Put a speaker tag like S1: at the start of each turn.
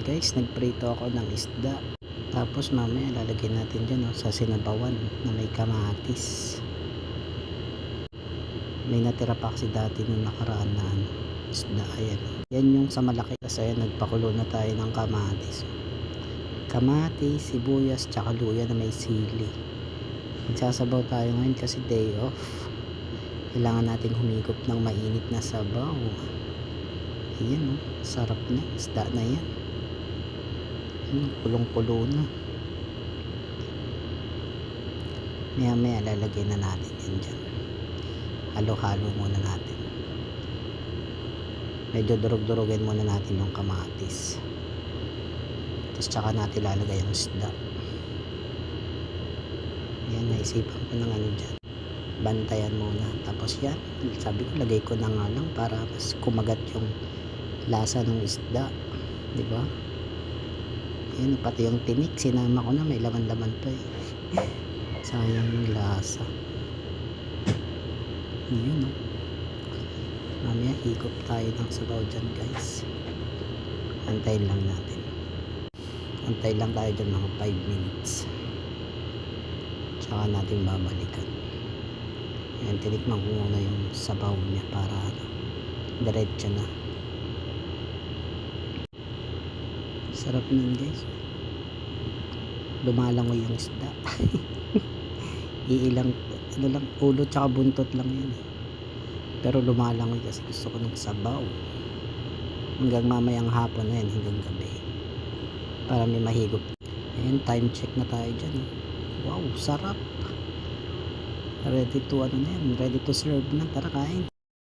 S1: guys, nagprito ako ng isda. Tapos mamaya lalagyan natin dyan sa sinabawan na may kamatis. May natira pa kasi dati nung nakaraan na isda. Ayan. Yan yung sa malaki. Kasi ayan, nagpakulo na tayo ng kamatis. Kamatis, sibuyas, tsaka luya na may sili. Magsasabaw tayo ngayon kasi day off. Kailangan natin humigop ng mainit na sabaw. Ayan sarap na. Isda na yan. Kulong-kulo na. Maya lalagay na natin yan dyan. Halo-halo muna natin. Medyo durog-durogin muna natin yung kamatis. Tapos tsaka natin lalagay yung isda. Yan, naisipan ko ng dyan. Bantayan muna. Tapos yan, sabi ko lagay ko na nga lang para mas kumagat yung lasa ng isda. Diba? Yan, pati yung tinik, sinama ko na, may laman-laman pa sayang yung lasa. Yun mamaya higop tayo ng sabaw dyan guys. Antayin lang natin. Antay lang tayo dyan mga 5 minutes. Tsaka natin babalikan. Yan, tinikman ko muna yung sabaw niya para diretso na. Sarap nun guys. Lumalangoy yung isda. Iilang ulo tsaka buntot lang yan pero lumalangoy kasi gusto ko ng sabaw hanggang mamayang hapon na yan, hanggang gabi para may mahigop. Ayan, time check na tayo dyan. Wow, sarap. Ready to ready to serve na. Tara, kain.